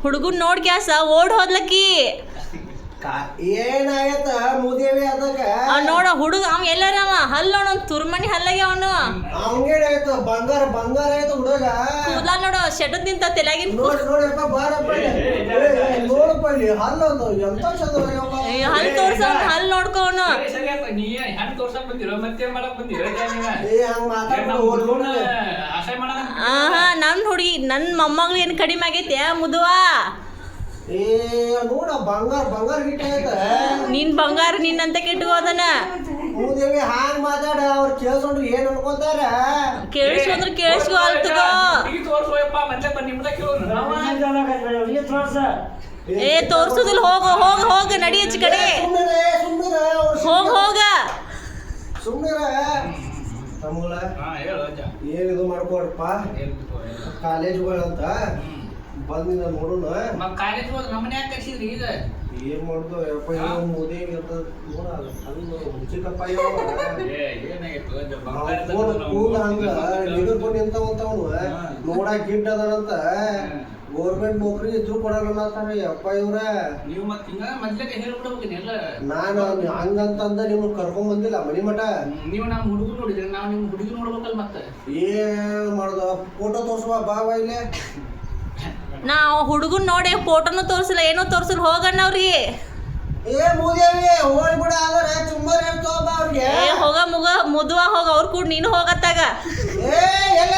ಹುಡುಗನ್ ನೋಡ್ ಕ್ಯಾಸ ಓಡ್ ಹೋದ್ಲಕ್ಕಿ. ಏನಾಗತ್ತ ಮೂದೇವಿ ಅದಕ್ಕ ನೋಡ ಹುಡುಗ ಅವ ಎಲ್ಲಾರ ಅವ ಹಲ್ ನೋಡ ತುರ್ಮನಿ ಹಲ್ಲಾಗಿ ಅವನು ಅವಂಗೇನಾಯ್ತು ಬಂಗಾರ ಬಂಗಾರ ಆಯ್ತು ಹುಡುಗ ಕೂದಲ ನೋಡು ಶೆಟದ್ ನಿಂತ ತೆಲಾಗಿನ್ ನೋಡಿ ನೋಡಪ್ಪ ಬಾರಪ್ಪ ನೋಡಪ್ಪ ಇಲ್ಲಿ ಹಲ್ಲು ಒಂದು ಎಂತ ಚಂದ ಹಲ್ ತೋರ್ಸ ಹಲ್ ನೋಡ್ಕೋನು ನನ್ ಹುಡುಗಿ ನನ್ ಮೊಮ್ಮಗಳು ಏನ್ ಕಡಿಮೆ ಆಗೈತೆ ಮುದುವಾ ಏ ನೋಡ ಬಂಗಾರ ಬಂಗಾರ ಗಿಟ್ಟ ಆಯ್ತ ನಿನ್ ಬಂಗಾರ ನಿನ್ನಂತ ಕೆಟ್ಟಗೋದನ ಮೂದೇವಿ ಹಾಂಗ್ ಮಾತಾಡ ಅವ್ರು ಕೇಳ್ಸೊಂಡ್ರು ಏನ್ ಅನ್ಕೋತಾರ ಕೇಳಿಸ್ಕೊಂಡ್ರ ಕೇಳಿಸ್ಕೊ ಅಲ್ತಗೋ ಏ ತೋರ್ಸುದಿಲ್ಲ ಹೋಗ ಹೋಗ ಹೋಗ ನಡಿ ಹೆಚ್ಚ ಕಡೆ ಹೋಗ ಹೋಗ ಸುಮ್ಮನಿರ ನಮ್ಮಗಳ ಏನಿದು ಮಾಡ್ಕೊಡ್ರಪ್ಪ ಕಾಲೇಜುಗಳಂತ ಬಂದಿನ ನೋಡೋಣ ಏನ್ ಮಾಡ್ದು ಯಪ್ಪ ಮೂದೇವಿ ಅಂತ ಹುಚ್ಚಿಕಪ್ಪ ಕೂದ ಹಂಗ ನಿಗರ್ಕೊಂಡು ನಿಂತವಂತವನು ನೋಡಾಕ್ ಗಿಡ್ ಅದಾನಂತ ಗೌರ್ಮೆಂಟ್ ನೌಕರಿ ಇದ್ರು ಕೊಡಲ್ಲ ಅಪ್ಪ ಇವ್ರ ನಾನು ಹಂಗಂತಂದ ನಿಮ್ಗೆ ಕರ್ಕೊಂಡ್ ಬಂದಿಲ್ಲ ಮನಿ ಮಠ ನೀವು ನಮ್ಮ ಹುಡುಗರು ನೋಡಿದ್ರೆ ನಾವು ನಿಮ್ ಹುಡುಗಿ ನೋಡ್ಬೇಕಲ್ಲ ಮತ್ತೆ ಏನ್ ಮಾಡುದು ಫೋಟೋ ತೋರ್ಸುವ ಬಾಬಾ ಇಲ್ಲೇ ನಾ ಹುಡುಗನ್ ನೋಡಿ ಫೋಟೋನು ತೋರ್ಸಿಲ್ಲ ಏನೋ ತೋರ್ಸಿಲ್ಲ ಹೋಗಣ್ಣ ಅವ್ರಿಗೆ ಏ ಮೂದೇವಿ ಹೋಗ್ಬಿಡ ಅಂದ್ರೆ ತುಂಬಾ ಅವ್ರಿಗೆ ಹೋಗ ಮುದುವ ಹೋಗ ಅವ್ರ ಕೂಡ ನೀನು ಹೋಗತ್ತಾಗ ಏ ಎಲ್ಲ